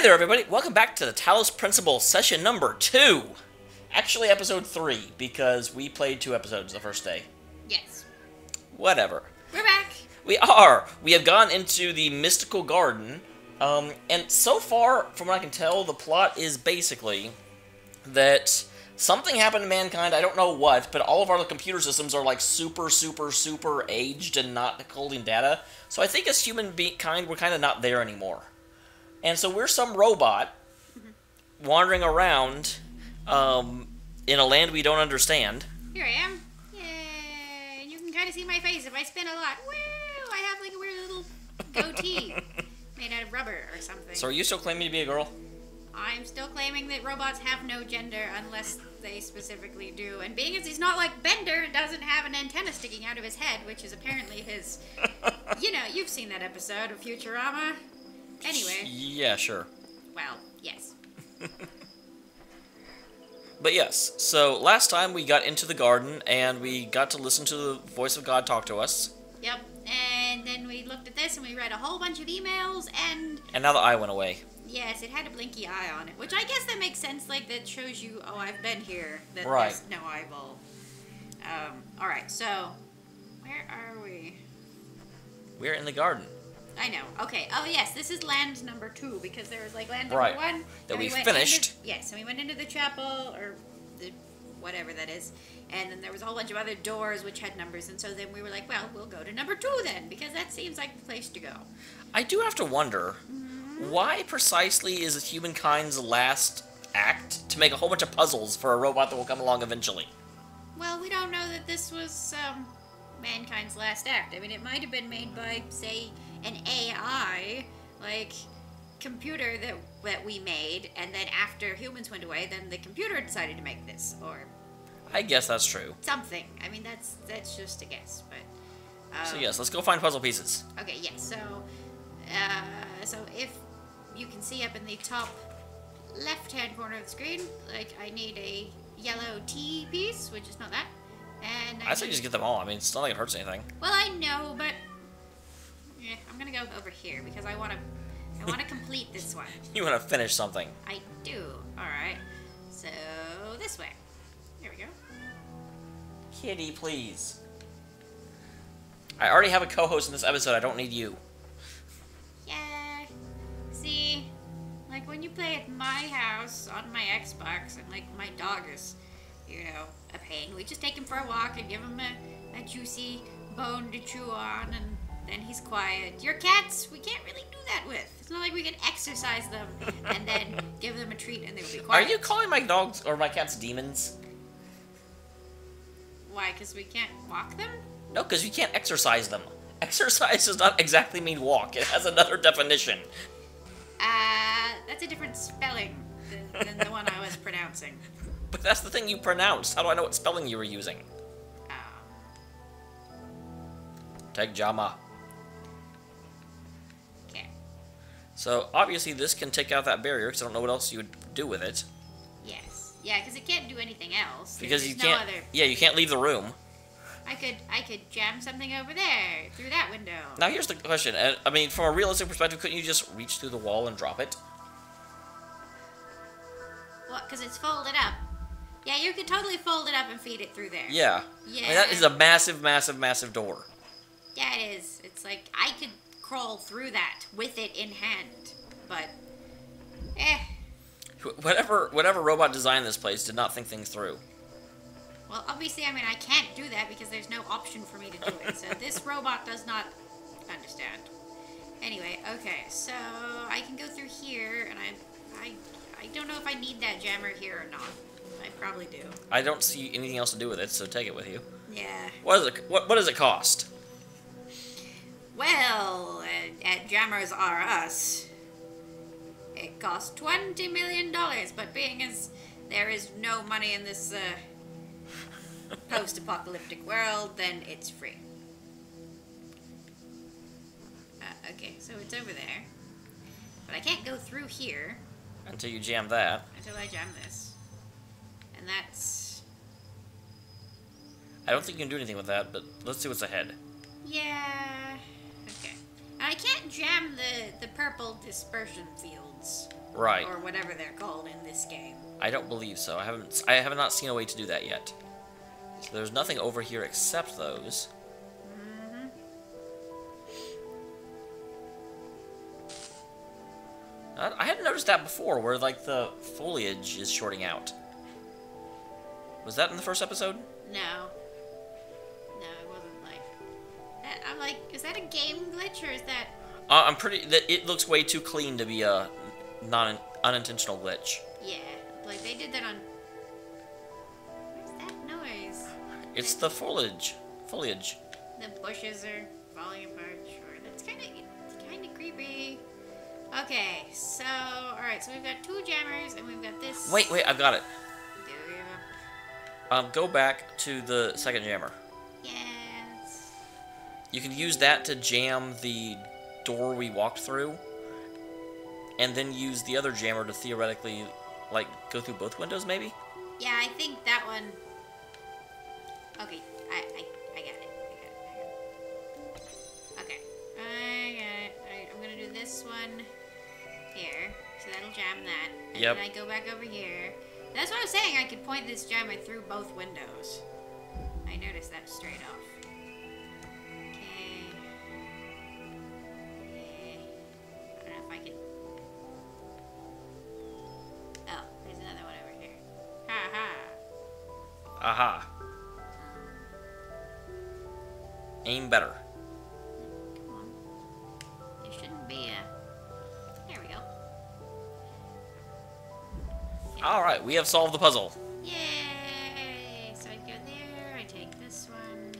Hi there, everybody. Welcome back to the Talos Principle session number 2. Actually, episode 3, because we played 2 episodes the first day. Yes. Whatever. We're back. We are. We have gone into the mystical garden, and so far, from what I can tell, the plot is basically that something happened to mankind, I don't know what, but all of our computer systems are like super aged and not holding data. So I think as humankind, we're kind of not there anymore. And so we're some robot wandering around in a land we don't understand. Here I am. Yay! You can kind of see my face if I spin a lot. Woo! I have like a weird little goatee made out of rubber or something. So are you still claiming to be a girl? I'm still claiming that robots have no gender unless they specifically do. And being as he's not like Bender, doesn't have an antenna sticking out of his head, which is apparently his... You know, you've seen that episode of Futurama. Anyway. Yeah, sure. Well, yes. But yes, so last time we got into the garden and we got to listen to the voice of God talk to us. Yep, and then we looked at this and we read a whole bunch of emails and... And now the eye went away. Yes, it had a blinky eye on it, which I guess that makes sense, like, that shows you, oh, I've been here, that right. There's no eyeball. Alright, so, where are we? We're in the garden. I know, okay, oh yes, this is land number 2, because there was, like, land number right. 1. That we finished. Yes, and we went into the chapel, or the, whatever that is, and then there was a whole bunch of other doors which had numbers, and so then we were like, well, we'll go to number 2 then, because that seems like the place to go. I do have to wonder... Why precisely is humankind's last act to make a whole bunch of puzzles for a robot that will come along eventually? Well, we don't know that this was mankind's last act. I mean, it might have been made by, say, an AI, like, computer that we made, and then after humans went away, then the computer decided to make this, or... I guess that's true. Something. I mean, that's just a guess, but... So yes, let's go find puzzle pieces. Okay, yes, so if you can see up in the top left-hand corner of the screen, like, I need a yellow T piece, which is not that, and I say just get them all. I mean, it's not like it hurts anything. Well, I know, but yeah, I'm gonna go over here because I want to complete this one. You want to finish something. I do. All right. So this way. Here we go. Kitty, please. I already have a co-host in this episode. I don't need you. Yeah. See, like when you play at my house on my Xbox, and like my dog is, you know, a pain. We just take him for a walk and give him a juicy bone to chew on, and then he's quiet. Your cats, we can't really do that with. It's not like we can exercise them and then give them a treat and they will be quiet. Are you calling my dogs or my cats demons? Why? Because we can't walk them? No, because you can't exercise them. Exercise does not exactly mean walk. It has another definition. That's a different spelling than the one I was pronouncing. But that's the thing you pronounced. How do I know what spelling you were using? Teg Jama. Okay. So, obviously this can take out that barrier, because I don't know what else you would do with it. Yes. Yeah, because it can't do anything else. Because you no can't... other... Yeah, you can't leave the room. I could jam something over there, through that window. Now here's the question. I mean, from a realistic perspective, couldn't you just reach through the wall and drop it? What, because it's folded up? Yeah, you could totally fold it up and feed it through there. Yeah. Yeah. I mean, that is a massive door. Yeah, it is. It's like, I could crawl through that with it in hand, but... Whatever robot designed this place did not think things through. Well, obviously, I mean, I can't do that because there's no option for me to do it. So this robot does not understand. Anyway, okay, so I can go through here, and I don't know if I need that jammer here or not. I probably do. I don't see anything else to do with it, so take it with you. Yeah. What does it cost? Well, at Jammers R Us, it costs $20 million, but being as there is no money in this post-apocalyptic world, then it's free. Okay, so it's over there. But I can't go through here. Until you jam that. Until I jam this. And that's... I don't think you can do anything with that, but let's see what's ahead. Yeah... Okay. I can't jam the purple dispersion fields. Right. Or whatever they're called in this game. I don't believe so. I have not seen a way to do that yet. So there's nothing over here except those. Mm-hmm. I hadn't noticed that before, where like the foliage is shorting out. Was that in the first episode? No. No, it wasn't like that. I'm like, is that a game glitch or is that? I'm pretty. That it looks way too clean to be a unintentional glitch. Yeah, like they did that on. What's that noise? It's the foliage. The bushes are falling apart. Sure, that's kind of creepy. Okay, so all right, so we've got 2 jammers and we've got this. Wait, I've got it. Do you? Go back to the second jammer. Yes. You can use that to jam the door we walked through, and then use the other jammer to theoretically, like, go through both windows, maybe? Yeah, I think that one. Okay, I got it. Okay, I got it. Alright, I'm gonna do this one here, so that'll jam that. And Yep. then I go back over here. That's what I was saying, I could point this jammer through both windows. I noticed that straight off. Okay. I don't know if I can. Oh, there's another one over here. Ha ha. Aha. Aim better. Come on. There shouldn't be a. There we go. Alright, we have solved the puzzle. Yay! So I go there, I take this one.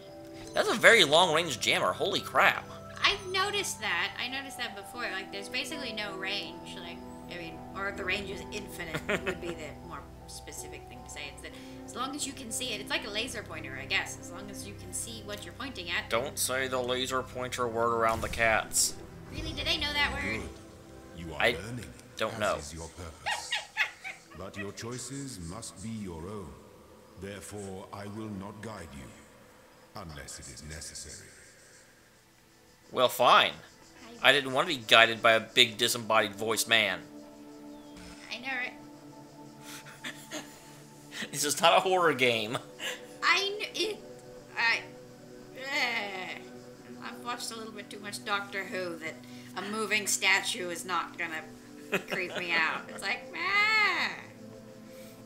That's a very long-range jammer, holy crap. I've noticed that. I noticed that before. Like, there's basically no range. Like, I mean, or if the range is infinite, would be the more specific thing to say. It's that as long as you can see it, it's like a laser pointer, I guess. As long as you can see what you're pointing at. Don't say the laser pointer word around the cats. Really? Did I know that word? You are I learning. don't as know. is your purpose. But your choices must be your own. Therefore, I will not guide you, unless it is necessary. Well, fine. I didn't want to be guided by a big disembodied voiced man. I know it. This is not a horror game. I've watched a little bit too much Doctor Who that a moving statue is not gonna creep me out. It's like, ah.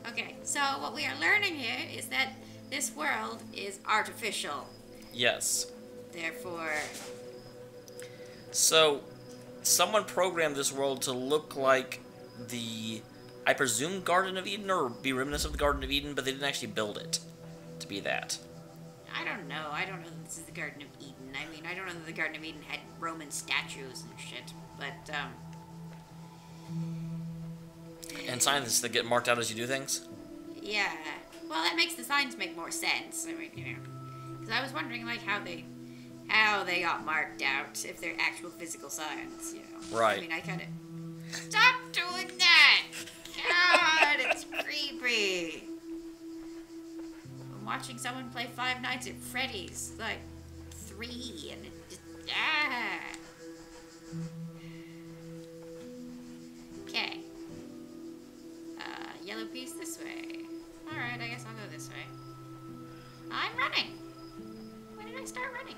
Okay, so what we are learning here is that this world is artificial. Yes. Therefore, So, someone programmed this world to look like the, I presume, Garden of Eden, or be reminiscent of the Garden of Eden, but they didn't actually build it to be that. I don't know. I don't know that this is the Garden of Eden. I mean, I don't know that the Garden of Eden had Roman statues and shit. But, And signs that get marked out as you do things? yeah. Well, that makes the signs make more sense. I mean, you know. Because I was wondering, like, how they got marked out, if they're actual physical signs, you know. Right. I mean, I kind of... Stop doing that! God, it's creepy. I'm watching someone play Five Nights at Freddy's, like, 3, and it just... Ah! Okay. Yellow piece this way. Alright, I guess I'll go this way. I'm running! When did I start running?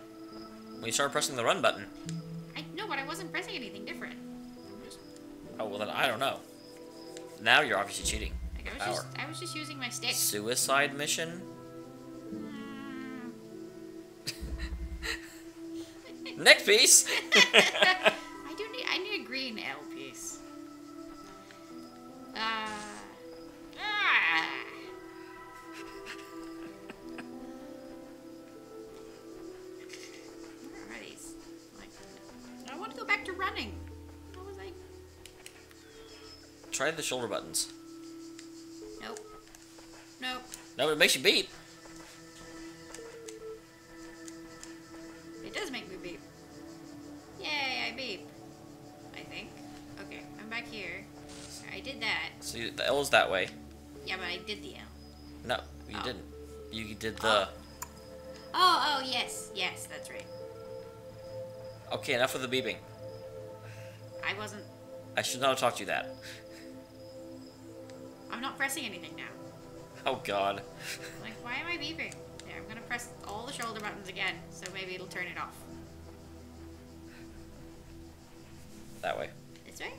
When you start pressing the run button. I know, but I wasn't pressing anything different. I'm just... Oh, well then I don't know. Now you're obviously cheating. Like, Power. I was just using my stick. Suicide mission? Next piece! I need a green L piece. Ah. Where are these? Like, I want to go back to running. What was I? Try the shoulder buttons. Nope. Nope. No, it makes you beep. It does make me beep. Yay, I beep. I think. Okay, I'm back here. I did that. See, the L is that way. Yeah, but I did the L. No, you Oh. didn't. You did the... Oh, yes. Yes, that's right. Okay, enough of the beeping. I wasn't... I should not have taught you that. I'm not pressing anything now. Oh god. Like, why am I beeping? There, I'm gonna press all the shoulder buttons again, so maybe it'll turn it off. That way. This way?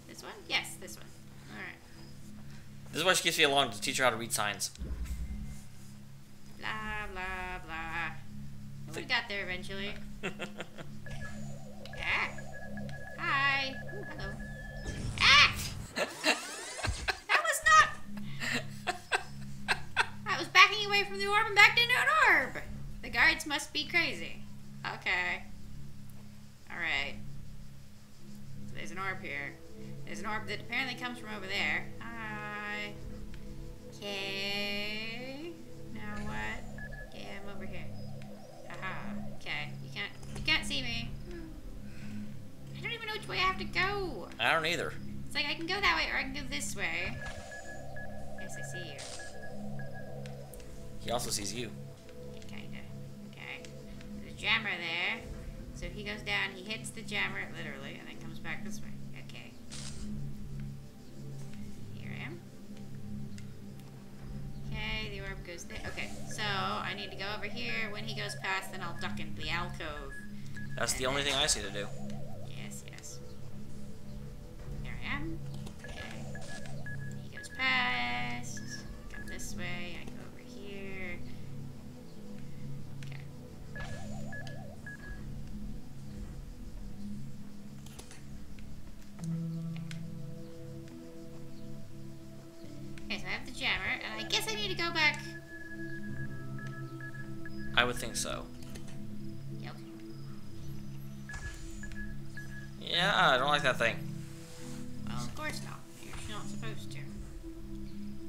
This one? Yes, this one. Alright. This is why she gets me along, to teach her how to read signs. Blah, blah, blah. We got there eventually. Ah! Hi! Ooh, hello. Ah! That was not... I was backing away from the orb and backed into an orb! The guards must be crazy. Okay. Alright. So there's an orb here. There's an orb that apparently comes from over there. Hi. Okay. Now what? Yeah, I'm over here. Aha. Okay. You can't see me. I don't even know which way I have to go. I don't either. It's like I can go that way or I can go this way. Yes, I see you. He also sees you. Kinda. Okay. There's a jammer there. So he goes down, he hits the jammer, literally, and then comes back this way. Okay. Here I am. Okay, the orb goes there. Okay, so I need to go over here. When he goes past, then I'll duck into the alcove. That's the only thing I see to do. Yes, yes. Here I am. Okay. He goes past. Come this way. I go over here. Okay. Okay, so I have the jammer, and I guess I need to go back. I would think so. Yep. Yeah, I don't like that thing. Well, of course not. You're not supposed to.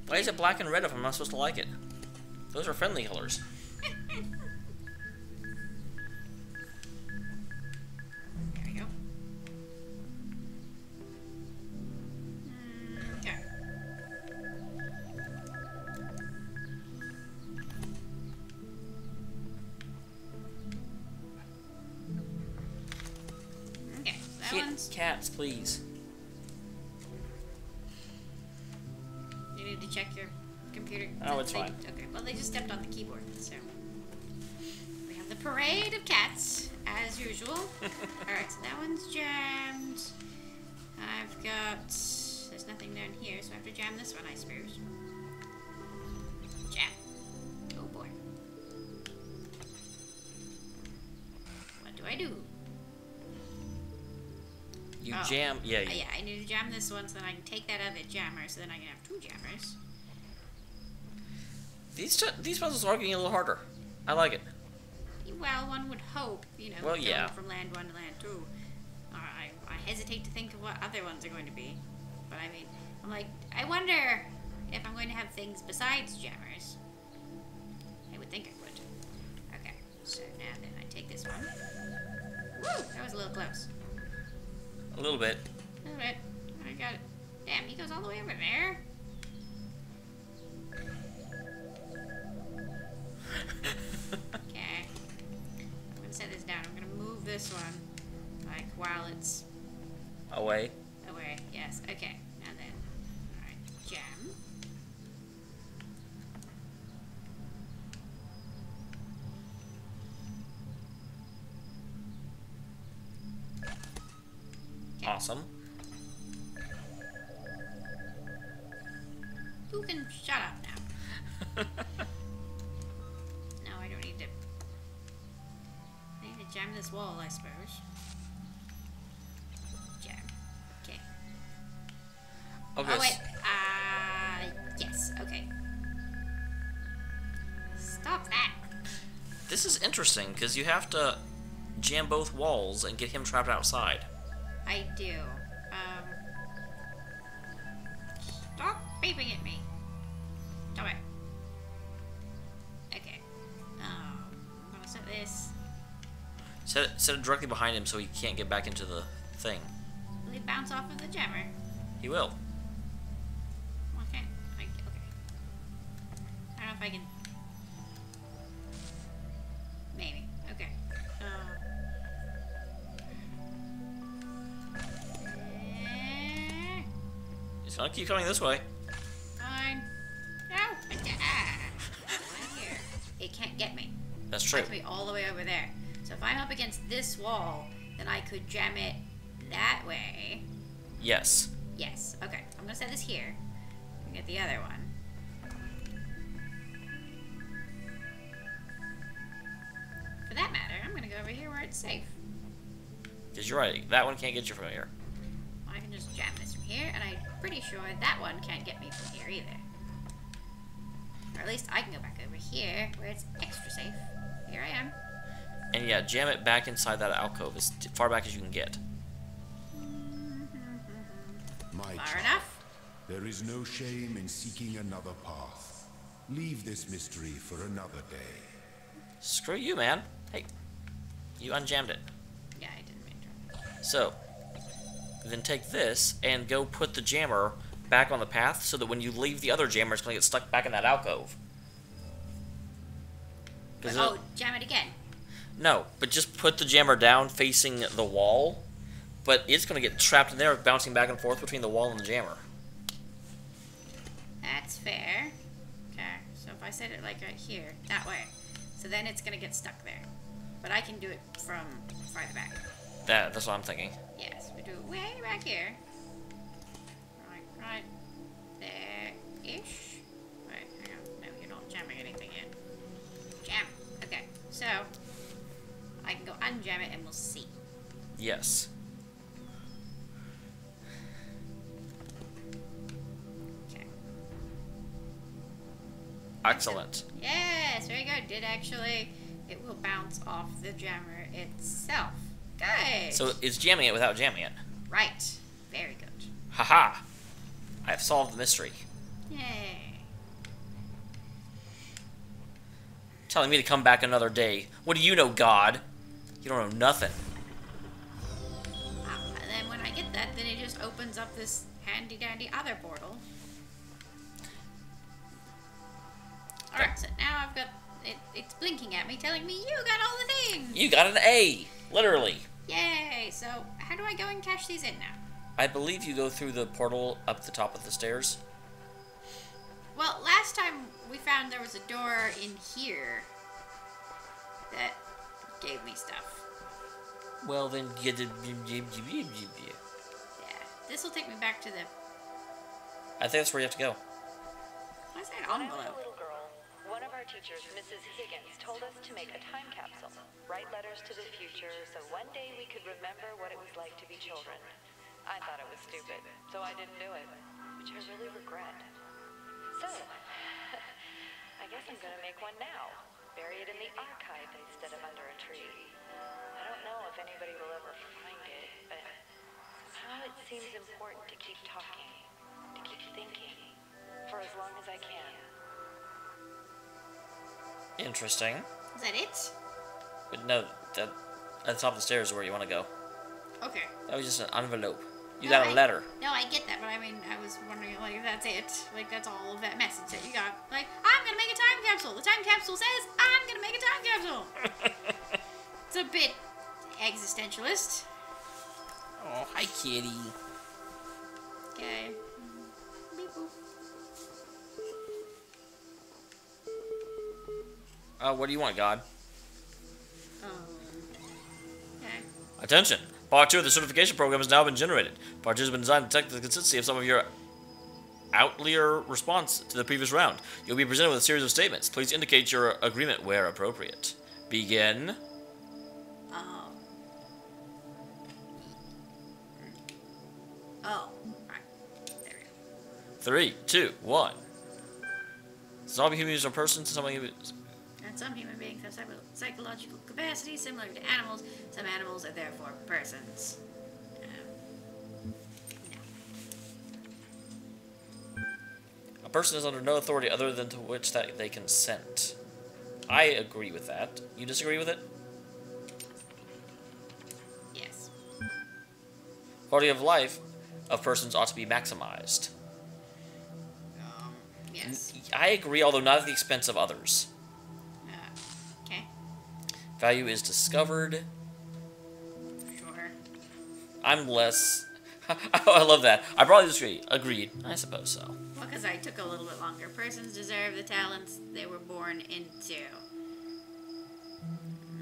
Why is it black and red if I'm not supposed to like it? Those are friendly colors. There we go. Okay. Okay, so that Hit one's... cats, please. You need to check your computer. Oh, it's They- fine. Okay, well, they just stepped on the keyboard, so... We have the parade of cats, as usual. Alright, so that one's jammed. I've got... There's nothing down here, so I have to jam this one, I suppose. Jam. Oh, boy. What do I do? You Oh. jam, yeah. Yeah, I need to jam this one so then I can take that other jammer, so then I can have two jammers. These puzzles are getting a little harder. I like it. Well, one would hope, you know, Well, going yeah. from land 1 to land 2. I hesitate to think of what other ones are going to be. But I mean, I'm like, I wonder if I'm going to have things besides jammers. I would think I would. Okay, so now then I take this one. Woo! That was a little close. A little bit. A little bit. I got it. Damn, he goes all the way over there. Okay. I'm gonna set this down. I'm gonna move this one, like, while it's Away. away. Yes, okay. Now then. Alright, jam. Okay. Awesome. Who can shut up now? No, I don't need to. I need to jam this wall, I suppose. Jam. Okay. Okay. Oh, wait. Yes, okay. Stop that. This is interesting because you have to jam both walls and get him trapped outside. I do. Stop beeping at me. Stop it. Okay. I'm gonna set this. Set it directly behind him so he can't get back into the thing. Will it bounce off of the jammer? He will. Okay. Okay. I don't know if I can. Maybe. Okay. He's gonna keep coming this way. That's true. It has to be all the way over there. So if I'm up against this wall, then I could jam it that way. Yes. Yes. Okay. I'm gonna set this here. And get the other one. For that matter, I'm gonna go over here where it's safe. Because you're right. That one can't get you from here. I can just jam this from here, and I'm pretty sure that one can't get me from here either. Or at least I can go back over here where it's extra safe. Here I am. And yeah, jam it back inside that alcove as far back as you can get. My Far child, enough? there is no shame in seeking another path. Leave this mystery for another day. Screw you, man. Hey, you unjammed it. Yeah, I didn't mean to. So, then take this and go put the jammer back on the path so that when you leave the other jammer, it's going to get stuck back in that alcove. Oh, jam it again. No, but just put the jammer down facing the wall, but it's going to get trapped in there, bouncing back and forth between the wall and the jammer. That's fair. Okay, so if I set it like right here, that way, so then it's going to get stuck there. But I can do it from farther back. That's what I'm thinking. Yes, we do it way back here. Right there-ish. Wait, hang on. No, you're not jamming anything in. Jam. Okay, so I can go unjam it and we'll see. Yes. Okay. Excellent. Yes, very good. Did actually, it will bounce off the jammer itself. Good. So it's jamming it without jamming it. Right. Very good. Haha! I have solved the mystery. Yay. Telling me to come back another day. What do you know, God? You don't know nothing. And then when I get that, then it just opens up this handy dandy other portal. Alright, so now I've got it's blinking at me, telling me you got all the things! You got an A! Literally. Yay! So, how do I go and cash these in now? I believe you go through the portal up the top of the stairs. Well, last time we found there was a door in here that gave me stuff. Well, then get it. Yeah, this will take me back to the... I think that's where you have to go. What's that When I was a envelope? little girl, one of our teachers, Mrs. Higgins, told us to make a time capsule, write letters to the future, so one day we could remember what it was like to be children. I thought it was stupid, so I didn't do it, which I really regret. So, I guess I'm gonna make one now, bury it in the archive instead of under a tree. I don't know if anybody will ever find it, but somehow it seems important to keep talking, to keep thinking, for as long as I can. Interesting. Is that it? But no, that at the top of the stairs is where you want to go. Okay. That was just an envelope. You No, got a letter. No, I get that, but I mean, I was wondering, like, if that's it. Like, that's all of that message that you got. Like, I'm gonna make a time capsule. The time capsule says, I'm gonna make a time capsule. It's a bit existentialist. Oh, hi, kitty. Okay. Beep boop. What do you want, God? Okay. Attention! Part 2 of the certification program has now been generated. Part 2 has been designed to detect the consistency of some of your outlier response to the previous round. You'll be presented with a series of statements. Please indicate your agreement where appropriate. Begin. Oh. Right. There we go. 3, 2, 1. Zombie humans are persons, some humans... And some human beings have psychological capacities similar to animals. Some animals are therefore persons. No. A person is under no authority other than to which that they consent. I agree with that. You disagree with it? Yes. Quality of life of persons ought to be maximized. Yes. I agree, although not at the expense of others. Okay. Value is discovered. Sure. I'm less... I love that. I probably disagree. Agreed. I suppose so. Well, because I took a little bit longer. Persons deserve the talents they were born into.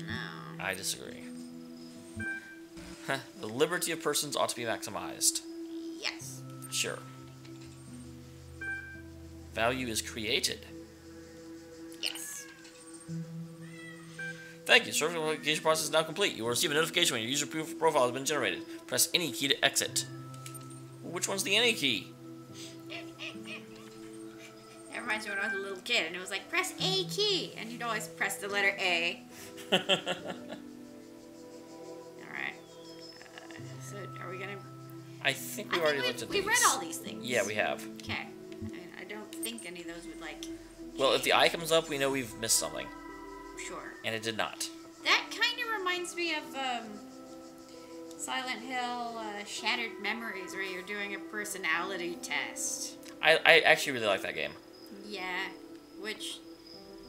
No. I disagree. The liberty of persons ought to be maximized. Yes. Sure. Value is created. Yes. Thank you. Certification process is now complete. You will receive a notification when your user profile has been generated. Press any key to exit. Which one's the any key? That reminds me when I was a little kid, and it was like, press A key, and you'd always press the letter A. Alright. So, are we gonna... I think we already looked at these. We read all these things. Yeah, we have. Okay. I don't think any of those would, like... Well, if the eye comes up, we know we've missed something. Sure. And it did not. That kind of reminds me of, Silent Hill, Shattered Memories, where you're doing a personality test. I actually really like that game. Yeah, which...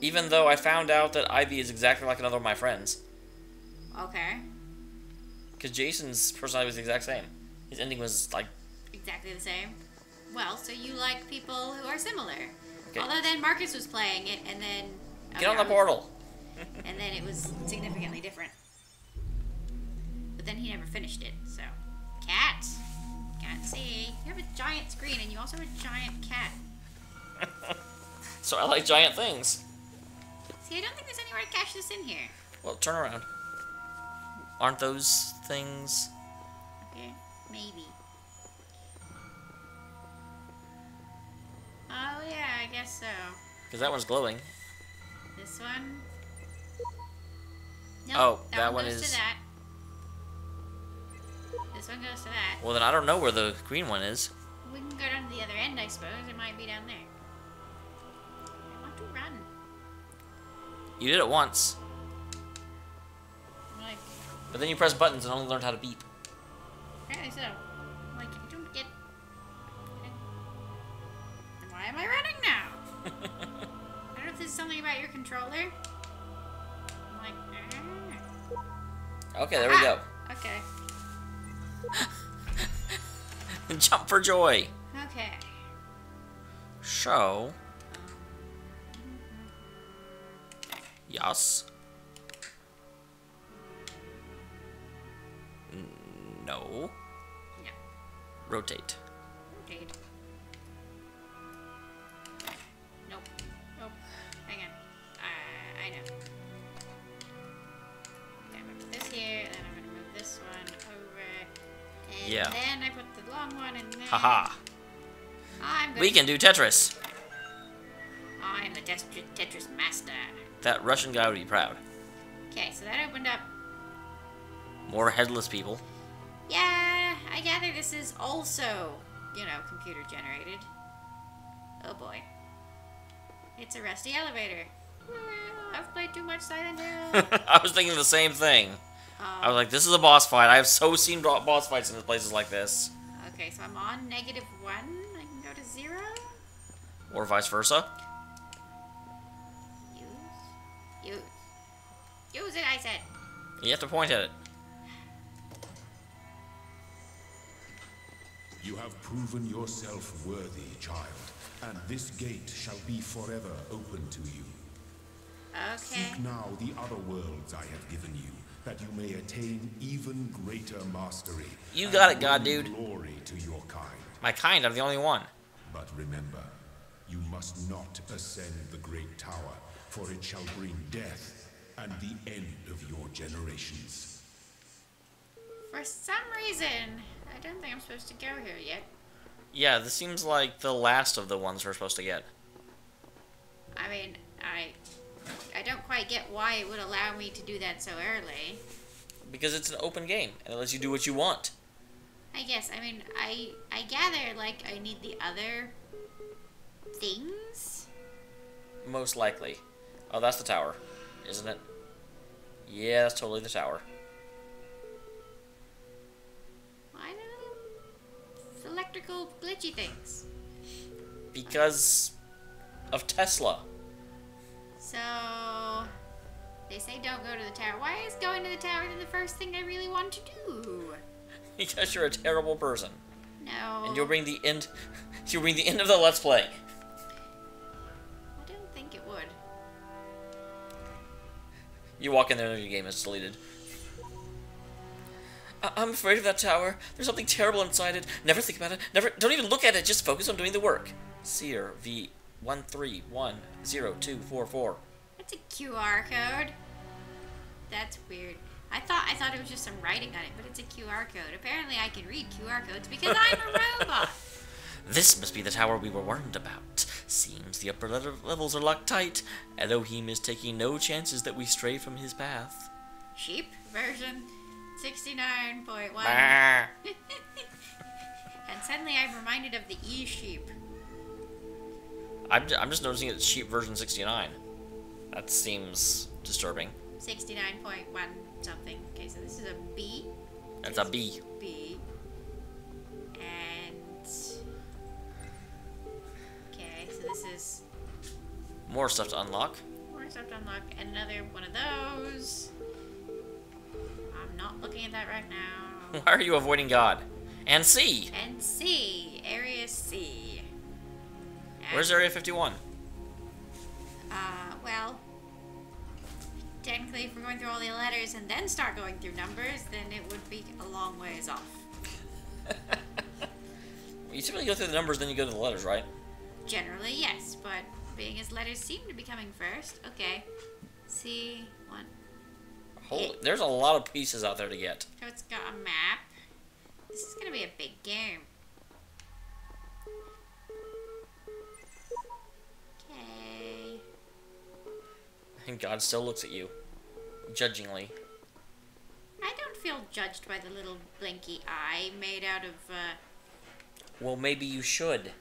Even though I found out that Ivy is exactly like another of my friends. Okay. Because Jason's personality was the exact same. His ending was, like... Exactly the same. Well, so you like people who are similar. Okay. Although then Marcus was playing it, and then... Get on the portal! And then it was significantly different. But then he never finished it, so... Cat! Can't see. You have a giant screen, and you also have a giant cat. So I like giant things. See, I don't think there's anywhere to cache this in here. Well, turn around. Aren't those things? Okay, maybe. Oh yeah, I guess so. Because that one's glowing. This one? No, Oh, that one goes is... to that. This one goes to that. Well, then I don't know where the green one is. We can go down to the other end, I suppose. It might be down there. I want to run. You did it once. I'm like, But then you press buttons and only learned how to beep. apparently so. I'm like, I don't get... Why am I running now? I don't know if this is something about your controller. I'm like, Okay, there we go. Okay. Jump for joy. Okay. So... Yes. No. No. Rotate. Rotate. Nope. Nope. Hang on. I know. Okay, I'm gonna put this here, then I'm gonna move this one over. And Yeah. then I put the long one in there. Haha. I'm gonna... We can do Tetris. I'm the Tetris master. That Russian guy would be proud. Okay, so that opened up. More headless people. Yeah, I gather this is also, you know, computer generated. Oh boy. It's a rusty elevator. I've played too much Silent Hill. I was thinking the same thing. I was like, this is a boss fight. I have so seen boss fights in places like this. Okay, so I'm on -1. I can go to 0. Or vice versa. Use it, I said. You have to point at it. You have proven yourself worthy, child, and this gate shall be forever open to you. Okay. Seek now the other worlds I have given you, that you may attain even greater mastery. You got and it, God, bring dude. Glory to your kind. My kind, I'm the only one. But remember, you must not ascend the great tower, for it shall bring death and the end of your generations. For some reason, I don't think I'm supposed to go here yet. Yeah, this seems like the last of the ones we're supposed to get. I mean, I don't quite get why it would allow me to do that so early. Because it's an open game, and it lets you do what you want. I guess, I mean, I gather, like, I need the other things? Most likely. Oh, that's the tower, isn't it? Yeah, that's totally the tower. Why the electrical glitchy things? Because of Tesla. So, they say don't go to the tower. Why is going to the tower the first thing I really want to do? Because you're a terrible person. No. And you'll bring the end of the Let's Play. I don't think it would. You walk in there and your game is deleted. I'm afraid of that tower. There's something terrible inside it. Never think about it. Don't even look at it. Just focus on doing the work. Seer V13100244. That's a QR code. That's weird. I thought it was just some writing on it, but it's a QR code. Apparently I can read QR codes because I'm a robot. This must be the tower we were warned about. Seems the upper levels are locked tight. Elohim is taking no chances that we stray from his path. Sheep version 69.1. Bah. And suddenly I'm reminded of the E-sheep. I'm just noticing it's sheep version 69. That seems disturbing. 69.1 something. Okay, so this is a B. That's a B. B. And... Okay, so this is... More stuff to unlock. More stuff to unlock. Another one of those. I'm not looking at that right now. Why are you avoiding God? And C. And C. Area C. And, Where's Area 51? well... Technically, if we're going through all the letters and then start going through numbers, then it would be a long ways off. You typically go through the numbers, then you go to the letters, right? Generally, yes, but being as letters seem to be coming first, okay. C1. Holy, there's a lot of pieces out there to get. So it's got a map. This is gonna be a big game. Okay. And God still looks at you, judgingly. I don't feel judged by the little blinky eye made out of, Well, maybe you should.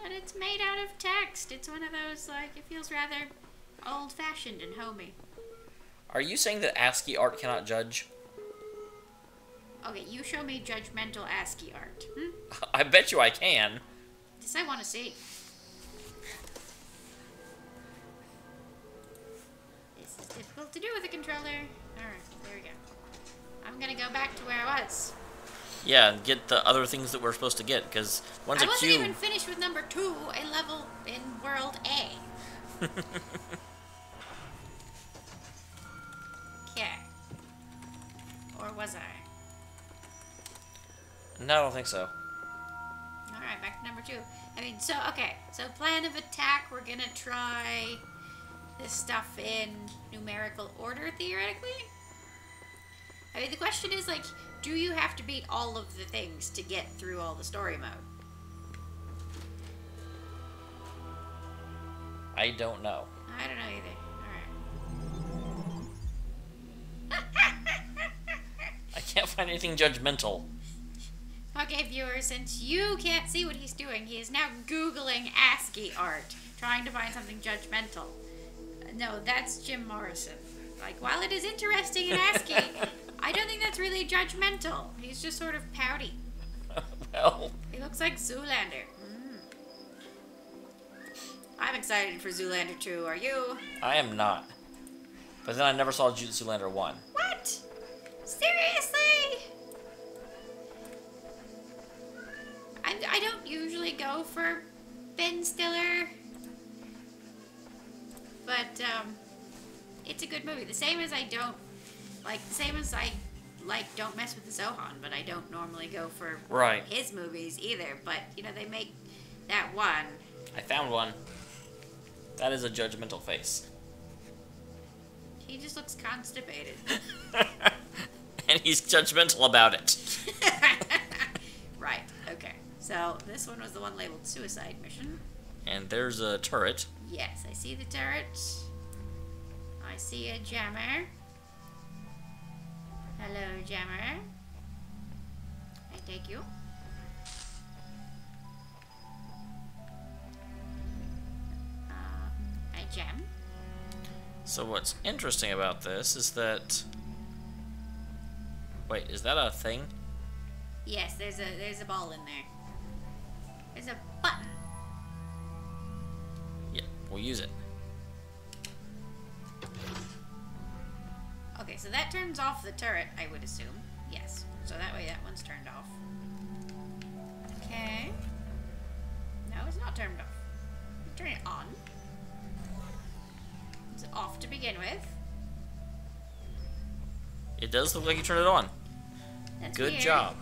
but it's made out of text. It's one of those, like, it feels rather old-fashioned and homey. Are you saying that ASCII art cannot judge? Okay, you show me judgmental ASCII art. I bet you I can. This I want to see. This is difficult to do with a controller. Alright, there we go. I'm gonna go back to where I was. Yeah, and get the other things that we're supposed to get, because one's I a wasn't cube. even finished with number 2, a level in World A. Okay. Or was I? No, I don't think so. Alright, back to number 2. I mean, so, okay. So, plan of attack, we're gonna try this stuff in numerical order, theoretically? I mean, the question is, like, do you have to beat all of the things to get through all the story mode? I don't know. I don't know either. Alright. I can't find anything judgmental. Okay, viewers, since you can't see what he's doing, he is now Googling ASCII art, trying to find something judgmental. No, that's Jim Morrison. Like, while it is interesting in ASCII, I don't think that's really judgmental. He's just sort of pouty. Well, He looks like Zoolander. I'm excited for Zoolander 2, are you? I am not. But then I never saw Zoolander 1. What? Seriously? I don't usually go for Ben Stiller. But, it's a good movie. The same as I don't mess with the Zohan, but I don't normally go for Right. his movies either. But, you know, they make that one. I found one. That is a judgmental face. He just looks constipated. And he's judgmental about it. Right, okay. So, this one was the one labeled Suicide Mission. And there's a turret. Yes, I see the turret. I see a jammer. Hello, jammer. I take you. I jam. So what's interesting about this is that... Wait, is that a thing? Yes, there's a ball in there. There's a button. Yeah, we'll use it. Okay, so that turns off the turret, I would assume. Yes. So that way that one's turned off. Okay. No, it's not turned off. Turn it on. It's off to begin with. It does look like you turned it on. That's Good weird. job.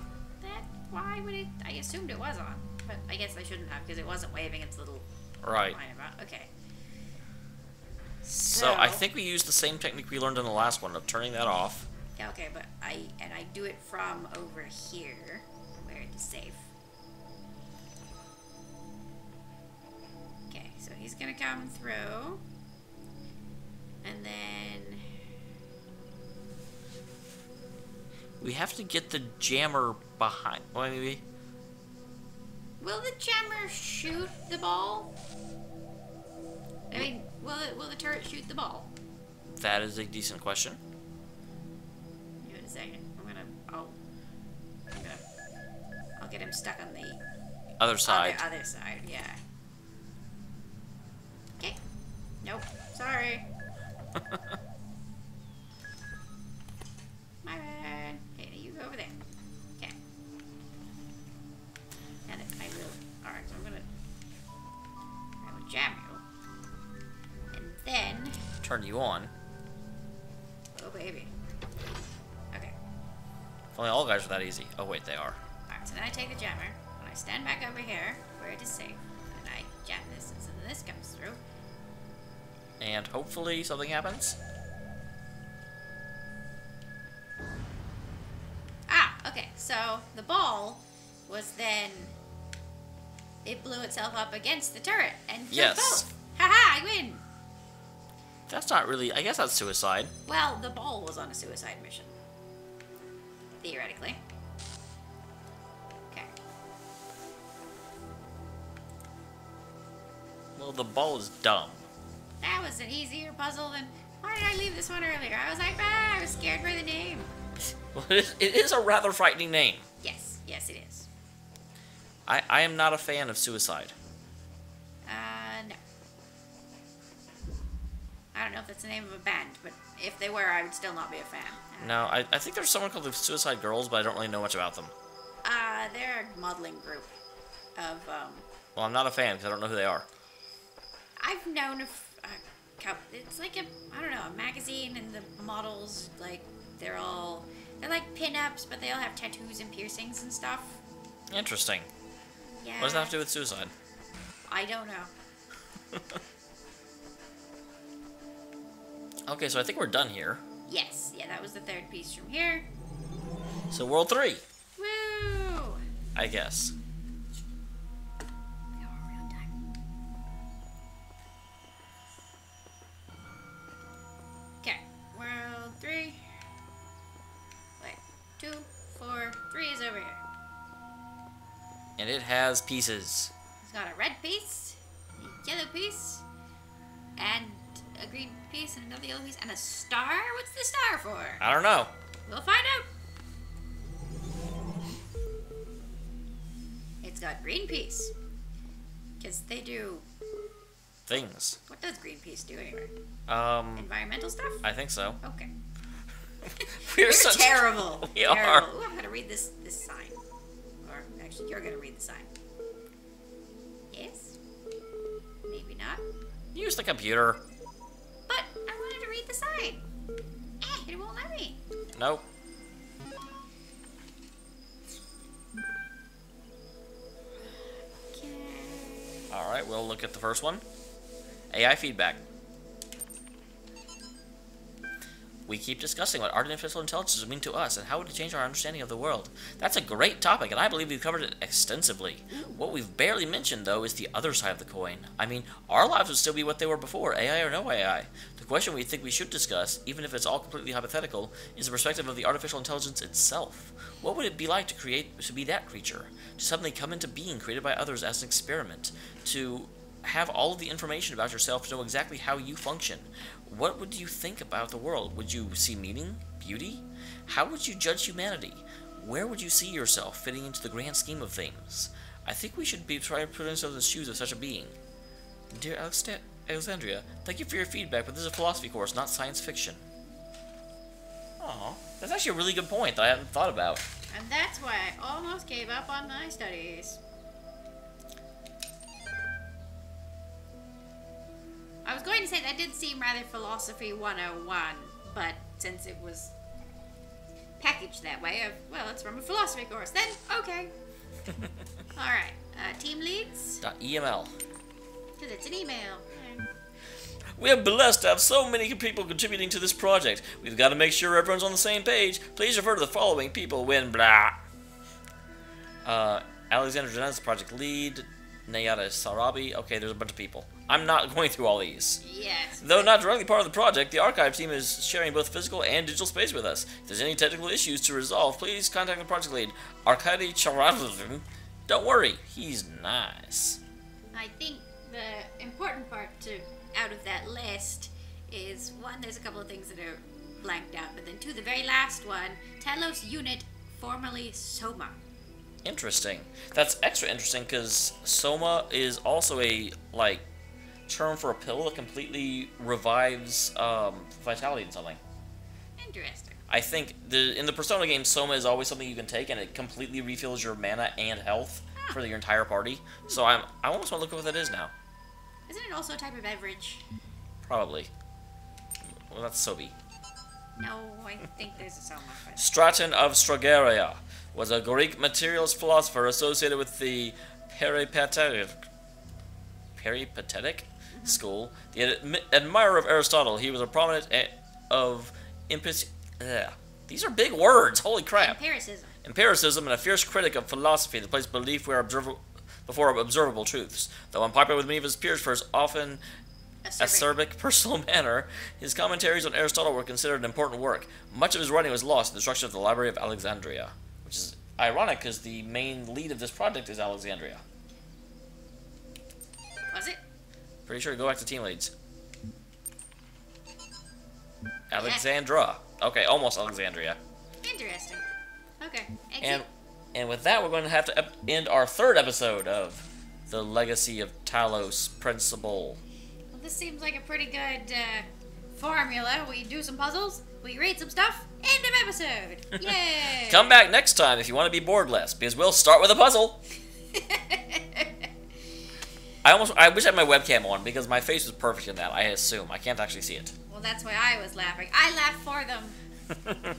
Why would it? I assumed it was on, but I guess I shouldn't have because it wasn't waving its little Right. line about. Okay. So I think we used the same technique we learned in the last one of turning that off. Yeah, okay, but I do it from over here, where it is safe. Okay, so he's gonna come through, and then We have to get the jammer behind. Well, maybe. will the jammer shoot the ball? I mean, will the turret shoot the ball? That is a decent question. Give it a second. I'll get him stuck on the Other side. Other side, yeah. Okay. Nope. Sorry. My bad. Okay, you go over there. Okay. And I will. Alright, so I will jam you. And then. Turn you on. Oh, baby. Okay. If only all guys were that easy. Oh, wait, they are. Alright, so then I take the jammer, and I stand back over here, where it is safe, and I jam this, and so then this comes through. And hopefully something happens. Ah, okay, so the ball was then, it blew itself up against the turret, and killed Yes. both. Haha, I win! That's not really... I guess that's suicide. Well, the ball was on a suicide mission. Theoretically. Okay. Well, the ball is dumb. That was an easier puzzle than, why did I leave this one earlier? I was like, I was scared by the name. Well, it is a rather frightening name. Yes, it is. I am not a fan of suicide. No. I don't know if that's the name of a band, but if they were, I would still not be a fan. No, I think there's someone called the Suicide Girls, but I don't really know much about them. They're a modeling group of, Well, I'm not a fan because I don't know who they are. I've known of, it's like I don't know, a magazine, and the models, like, they're like pin-ups, but they all have tattoos and piercings and stuff. Interesting. Yeah. What does that have to do with suicide? I don't know. Okay, so I think we're done here. Yes, yeah, that was the third piece from here. So World 3, Woo! I guess. We are real time. Okay, World 3. Wait, 2, 4, 3 is over here. And it has pieces. It's got a red piece, a yellow piece, and a green piece, and another yellow piece, and a star? What's the star for? I don't know. We'll find out. It's got green piece. Because they do... Things. What does Greenpeace do anyway? Environmental stuff? I think so. Okay. We're such... terrible. We terrible. are. Ooh, I'm gonna read this sign. Or actually, you're gonna read the sign. Yes? Maybe not. Use the computer. But I wanted to read the sign. It won't let me. Nope. Okay. Alright, we'll look at the first one. AI feedback. We keep discussing what artificial intelligence mean to us and how it would change our understanding of the world. That's a great topic, and I believe we've covered it extensively. What we've barely mentioned, though, is the other side of the coin. I mean, our lives would still be what they were before, AI or no AI. The question we think we should discuss, even if it's all completely hypothetical, is the perspective of the artificial intelligence itself. What would it be like to be that creature? To suddenly come into being created by others as an experiment? To have all of the information about yourself to know exactly how you function? What would you think about the world? Would you see meaning? Beauty? How would you judge humanity? Where would you see yourself fitting into the grand scheme of things? I think we should be trying to put ourselves in the shoes of such a being. Dear Alexandria, thank you for your feedback, but this is a philosophy course, not science fiction. Aw, that's actually a really good point that I hadn't thought about. And that's why I almost gave up on my studies. I was going to say that did seem rather philosophy 101, but since it was packaged that way of, well, it's from a philosophy course. Then, okay. Alright, team leads? .eml. Because it's an email. We are blessed to have so many people contributing to this project. We've got to make sure everyone's on the same page. Please refer to the following people when blah. Alexandria Janet's project lead. Nayada Sarabi. Okay, there's a bunch of people. I'm not going through all these. Yes. Though not directly part of the project, the archive team is sharing both physical and digital space with us. If there's any technical issues to resolve, please contact the project lead, Arkady Charadovin. Don't worry, he's nice. I think the important part out of that list is, one, there's a couple of things that are blanked out, but then two, the very last one, Talos unit, formerly Soma. Interesting. That's extra interesting because Soma is also a, term for a pill that completely revives vitality in something. Interesting. I think in the Persona game, Soma is always something you can take, and it completely refills your mana and health for your entire party. So I almost want to look at what that is now. Isn't it also a type of beverage? Probably. Well, that's Sobi. No, I think there's a Soma. Straton of Stragaria was a Greek materialist philosopher associated with the Peripatetic school. The admirer of Aristotle, he was a prominent of these are big words. Holy crap! Empiricism and a fierce critic of philosophy that placed belief before observable truths. Though unpopular with many of his peers for his often acerbic personal manner, his commentaries on Aristotle were considered an important work. Much of his writing was lost in the destruction of the Library of Alexandria, which is ironic because the main lead of this project is Alexandria. Was it? Pretty sure. Go back to team leads. Alexandra. Okay, almost Alexandria. Interesting. Okay. And with that, we're going to have to end our third episode of the Legacy of Talos Principle. Well, this seems like a pretty good formula. We do some puzzles, we read some stuff, end of episode. Yay! Come back next time if you want to be bored less, because we'll start with a puzzle. I wish I had my webcam on because my face was perfect in that. I assume I can't actually see it. Well, that's why I was laughing. I laughed for them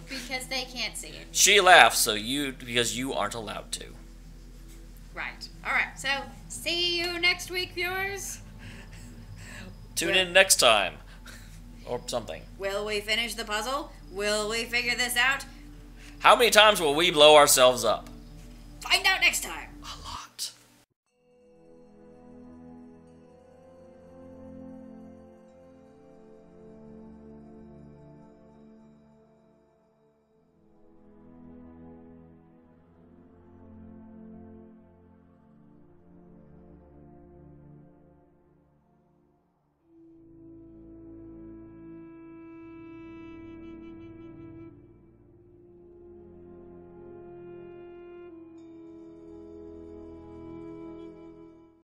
because they can't see it. She laughs, because you aren't allowed to. Right. All right. So see you next week, viewers. Tune in next time, or something. Will we finish the puzzle? Will we figure this out? How many times will we blow ourselves up? Find out next time.